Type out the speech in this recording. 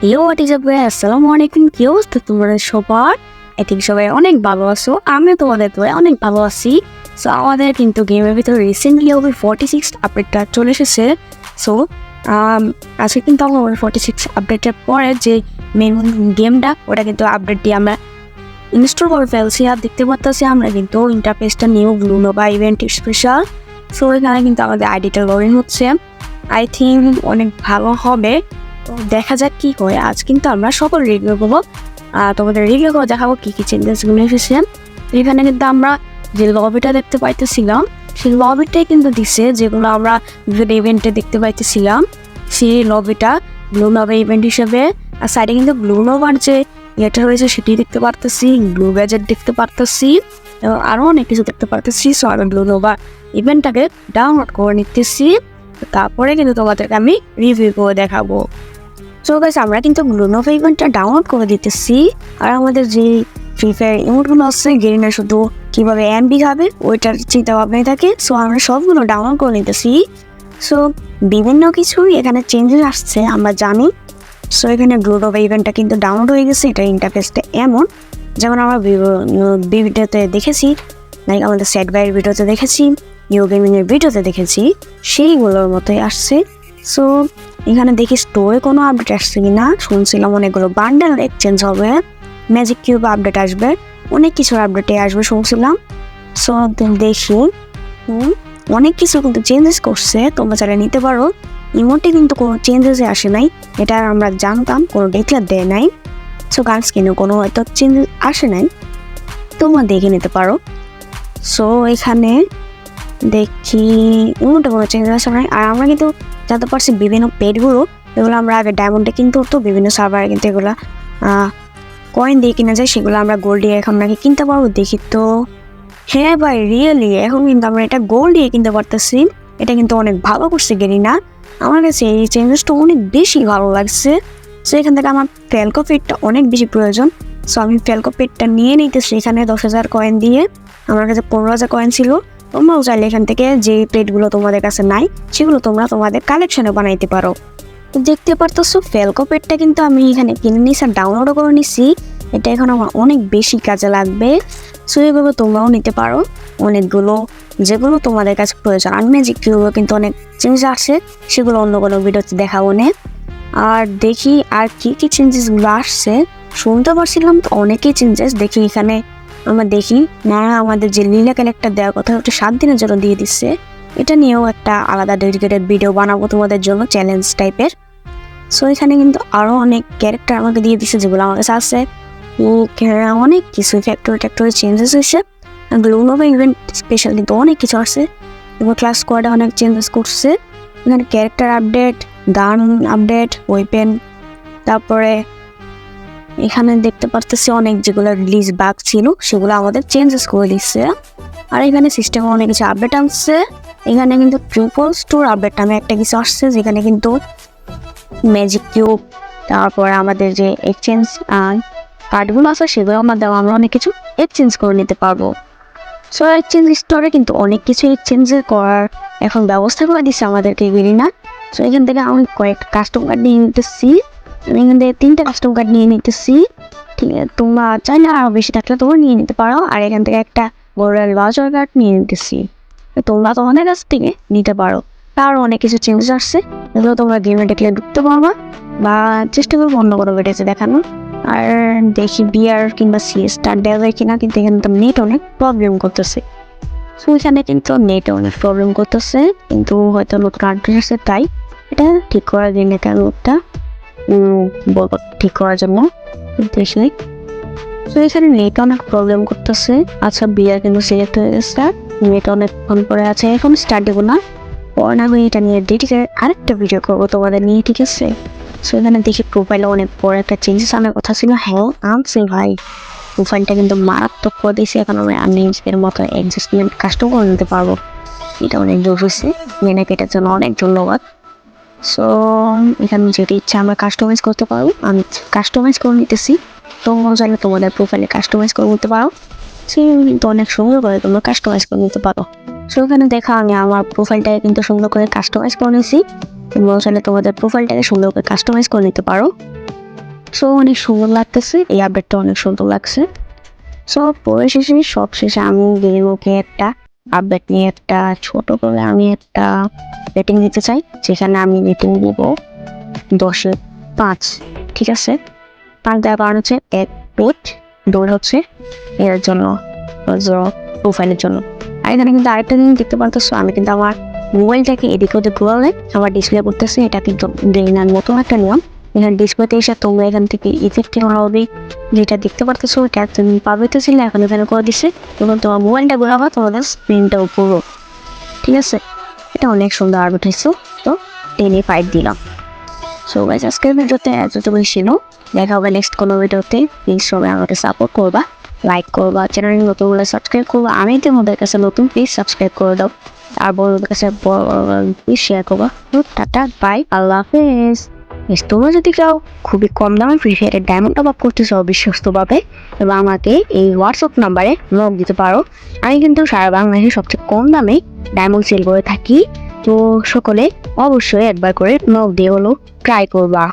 Hello what is up guys, আসসালামু আলাইকুম। কি অবস্থা তোমাদের সবার? আই থিঙ্ক সবাই অনেক ভালো আছো। আমি তোমাদের তো অনেক ভালো আছি। সো আমাদের কিন্তু গেমের ভিতরে রিসেন্টলি ওভার 46 আপডেটটা চলে এসেছে। সো আজকে কিন্তু আমরা 46 আপডেটের পরে যে মেন গেমটা ওটা কিন্তু আপডেট দিয়ে আমরা ইনস্টল করে ফেলছি। আর দেখতে পাচ্ছি আমরা কিন্তু ইন্টারফেসটা নিউ গ্লুনোভা ইভেন্ট স্পেশাল। সো এখানে কিন্তু আমাদের আইডিটা লগ ইন হচ্ছে। আই থিঙ্ক অনেক ভালো হবে। তো দেখা যাক কি হয়। আজ কিন্তু আমরা সকল রিভিউ করবো, তোমাদের রিভিউ করে দেখাবো কী কী চেঞ্জেসগুলো এসেছে। এখানে কিন্তু আমরা যে লবিটা দেখতে পাইতেছিলাম সেই লবিটাই কিন্তু দিচ্ছে, যেগুলো আমরা বিভিন্ন ইভেন্টে দেখতে পাইতেছিলাম সেই লবিটা গ্লুনোভা ইভেন্ট হিসেবে। আর সাইডে কিন্তু গ্লুনোভার যে ইয়েটা রয়েছে সেটি দেখতে পারতেছি, গ্লু গ্যাজেট দেখতে পারতেছি এবং আরও অনেক কিছু দেখতে পারতেছি। সো আমি গ্লুনোভা ইভেন্টটাকে ডাউনলোড করে নিতেছি, তারপরে কিন্তু তোমাদেরকে আমি রিভিউ করে দেখাবো। সো গাইস, আমরা কিন্তু গ্লুনোভা ইভেন্টটা ডাউনলোড করে দিতেছি। আর আমাদের যে ফ্রি ফায়ার ইমোটগুলো আছে গেরিনা শুধু কীভাবে এমবি খাবে ওইটার চিন্তা ভাবনাই থাকে। সো আমরা সবগুলো ডাউনলোড করে নিতেছি। সো বিভিন্ন কিছুই এখানে চেঞ্জেস আসছে আমরা জানি। সো এখানে গ্লুনোভা ইভেন্টটা কিন্তু ডাউনলোড হয়ে গেছে। এটা ইন্টারফেসটা এমন যেমন আমরা ভিডিওতে দেখেছি, লাইক আমাদের সেট বাইয়ের ভিডিওতে দেখেছি, ইউ গেমিংয়ের ভিডিওতে দেখেছি, সেইগুলোর মতোই আসছে। সো এখানে দেখি স্টোরে কোনো আপডেট আসছে কি না। শুনছিলাম অনেকগুলো বান্ডেল এক্সচেঞ্জ হবে, ম্যাজিক কিউব আপডেট আসবে, অনেক কিছুর আপডেটে আসবে শুনছিলাম। সো দেখি অনেক কিছু কিন্তু চেঞ্জেস করছে, তোমরা যারা নিতে পারো। ইমোটে কিন্তু কোনো চেঞ্জেসে আসে নাই, এটা আমরা জানতাম, কোনো ডিক্লেয়ার দেয় নাই। সো গান স্কিনেও কোনো হয়তো চেঞ্জেস আসে নাই, তোমরা দেখে নিতে পারো। সো এখানে দেখি ইমোটে কোনো চেঞ্জেস আসে নাই। আর আমরা কিন্তু জানতে পারছি বিভিন্ন পেডগুলো, এগুলো আমরা আগে ডায়মন্ডে কিনতে হতো, বিভিন্ন সার্ভারে কিন্তু এগুলো কয়েন দিয়ে কিনা যায়, সেগুলো আমরা গোল্ড দিয়ে এখন নাকি কিনতে পারবো। দেখি তো, হ্যাঁ ভাই রিয়েলি এখন কিন্তু আমরা এটা গোল্ড দিয়ে কিনতে পারতেছি। এটা কিন্তু অনেক ভালো করছে গেরিনা, আমার কাছে এই চেঞ্জেসটা অনেক বেশি ভালো লাগছে। সো এখান থেকে আমার ফ্যালকো পেডটা অনেক বেশি প্রয়োজন। সো আমি ফ্যালকো পেডটা নিয়ে নিতেছি। এখানে 10,000 কয়েন দিয়ে, আমার কাছে 15,000 কয়েন ছিল। তোমরাও চাইলে এখান থেকে যে পেডগুলো তোমাদের কাছে নাই সেগুলো তোমরা তোমাদের কালেকশনে বানাইতে পারো। তো দেখতে পারতেছো ফ্যালকো পেডটা কিন্তু আমি এখানে কিনে নিয়েছি আর ডাউনলোডও করে নিচ্ছি। এটা এখন আমার অনেক বেশি কাজে লাগবে। সো এইভাবে তোমরাও নিতে পারো অনেকগুলো, যেগুলো তোমাদের কাছে প্রয়োজন। আর ম্যাজিক কিউবও কিন্তু অনেক চেঞ্জ আসছে, সেগুলো অন্য কোনো ভিডিওতে দেখাবো না। আর দেখি আর কি কি চেঞ্জেসগুলো আসছে। শুনতে পারছিলাম তো অনেকেই চেঞ্জেস। দেখি এখানে আমরা দেখি না, আমাদের যে লীলা ক্যারেক্টার দেওয়ার কথা ওটা 7 দিনের জন্য দিয়ে দিচ্ছে। এটা নিয়েও একটা আলাদা ডেডিকেটেড ভিডিও বানাবো তোমাদের জন্য, চ্যালেঞ্জ টাইপের। সো এখানে কিন্তু আরও অনেক ক্যারেক্টার আমাকে দিয়ে দিচ্ছে যেগুলো আমার কাছে আছে। অনেক কিছু ফ্যাক্টরি চেঞ্জেস হয়েছে। গ্লুনোভা ইভেন্ট স্পেশাল কিন্তু অনেক কিছু আসছে এবং ক্লাস স্কোয়াডে অনেক চেঞ্জেস করছে। এখানে ক্যারেক্টার আপডেট, গান আপডেট, ওয়েপেন, তারপরে এখানে দেখতে পারতেছি অনেক যেগুলো রিলিজ বাগ ছিল সেগুলো আমাদের চেঞ্জেস করে দিচ্ছে। আর এখানে সিস্টেমে অনেক কিছু আপডেট আসছে। এখানে কিন্তু ট্রিপল স্টোর আপডেট নামে একটা কিছু আসছে, যেখানে কিন্তু ম্যাজিক কিউব, তারপরে আমাদের যে এক্সচেঞ্জ কার্ডগুলো আছে সেগুলো আমাদের আমরা অনেক কিছু এক্সচেঞ্জ করে নিতে পারবো। সো এক্সচেঞ্জ স্টোরে কিন্তু অনেক কিছু এক্সচেঞ্জ করার এখন ব্যবস্থা করে দিচ্ছে আমাদেরকে গেরিনা। সো এখান থেকে আমি কয়েকটা কাস্টম কার্ড নিয়ে নিতেছি। আমি এখান থেকে 3টা কাস্টম কার্ড নিয়ে নিতেছি। ঠিক আছে, তোমরা চাইলে আরও বেশি থাকলে তোমরা নিয়ে নিতে পারো। আর এখান থেকে একটা গোল্ডেন ভাউচার কার্ড নিয়ে নিতেছি, তোমরা তোমাদের কাছ থেকে নিতে পারো। আরও অনেক কিছু চেঞ্জেস আসছে, এগুলো তোমরা গেমে দেখলে ঢুকতে পারবা বা চেষ্টা করবো অন্য কোনো ভিডিওতে দেখানো। আর দেখি বিআর কিংবা সিএসটা দেওয়া যায় কিনা, কিন্তু এখানে তো নেট অনেক প্রবলেম করতেছে। সো এখানে কিন্তু নেট অনেক প্রবলেম করতেছে, কিন্তু হয়তো নতুন আপডেট আসছে তাই এটা ঠিক করার জন্য লোকটা বলবো ঠিক করার জন্য দেখি। তো এখানে নেট অনেক প্রবলেম করতেছে। আচ্ছা বিআর কিন্তু সিলেক্ট হয়ে গেছে, নেট অনেকক্ষণ পরে আছে, এখন স্টার্ট দেবো না, পরে আমি এটা নিয়ে ডেডিকেটেড আরেকটা ভিডিও করবো তোমাদের নিয়ে, ঠিক আছে। সো এখানে দেখি প্রোফাইলে অনেক বড় একটা চেঞ্জেস আনার কথা ছিল। হ্যাঁ আনছে ভাই, প্রোফাইলটা কিন্তু মারাত্মক করে দিয়েছি। এখন আমি আনলিমিটেড মতো অ্যাডজাস্টমেন্ট কাস্টম করে নিতে পারবো, এটা অনেক জোর হয়েছে। মেনাকে এটার জন্য অনেক ধন্যবাদ। সো এখানে যেটা ইচ্ছা আমরা কাস্টমাইজ করতে পারবো, আমি কাস্টমাইজ করে নিতেছি। তোমরাও চাইলে তোমাদের প্রোফাইলে কাস্টমাইজ করে নিতে পারো, সে কিন্তু অনেক সুন্দর করে তোমরা কাস্টমাইজ করে নিতে পারো। সো এখানে দেখা আমি আমার প্রোফাইলটাকে কিন্তু সুন্দর করে কাস্টমাইজ করে নিয়েছি। তোমরাও চাইলে তোমাদের প্রোফাইলটাকে সুন্দর করে কাস্টমাইজ করে নিতে পারো। সো অনেক সুন্দর লাগতেছে, এই আপডেটটা অনেক সুন্দর লাগছে। সো পরিশেষে সব শেষে আমি গেমকে একটা আপডেট নিয়ে একটা ছোট করে আমি একটা রেটিং দিতে চাই, যেখানে আমি রেটিং দিব 10-5। ঠিক আছে, 5 দেওয়ার কারণ হচ্ছে এক পেট দৌড় হচ্ছে এর জন্য, প্রোফাইলের জন্য। আর এখানে কিন্তু আরেকটা জিনিস দেখতে পারতেছো, আমি কিন্তু আমার মোবাইলটাকে এদিকে ওদিকে ঘুরালে আমার ডিসপ্লে করতেছে। এটা কিন্তু গেইনার নতুন একটা নিয়ম। এখানে ডিসপ্লেতে এসে তোমরা এখান থেকে ইফেক্টিভ হবে যেটা দেখতে পারতেছো, এটা তুমি পাবেতেছিলে এখন এখানে করে দিচ্ছে, এবং তোমার মোবাইলটা ঘোরাবো তোমাদের স্ক্রিনটা উপরও। ঠিক আছে, এটা অনেক সুন্দর আপডেট হয়েছে। তো 10/5 দিলাম। সো গাইস, আজকের ভিডিওতে এতটুকুই ছিল। দেখা হবে নেক্সট কোনো ভিডিওতে। প্লিজ সবাই আমাকে সাপোর্ট করবা, লাইক করবা, চ্যানেল নতুন হলে সাবস্ক্রাইব করবা। আমি তোমাদের কাছে নতুন, প্লিজ সাবস্ক্রাইব করে দাও। আর বড়দের কাছে প্লিজ শেয়ার করবা। টাটা, বাই, আল্লাহ হাফেজ। তোমরা যদি চাও খুবই কম দামে ফ্রি ফায়ারের ডায়মন্ড টপ আপ করতে চাও বিশ্বস্তভাবে, এবং আমাকে এই হোয়াটসঅ্যাপ নাম্বারে নক দিতে পারো। আমি কিন্তু সারা বাংলাদেশে সবচেয়ে কম দামে ডায়মন্ড সেল করে থাকি। তো সকলে অবশ্যই একবার করে নক দিয়ে হলো ট্রাই করবা।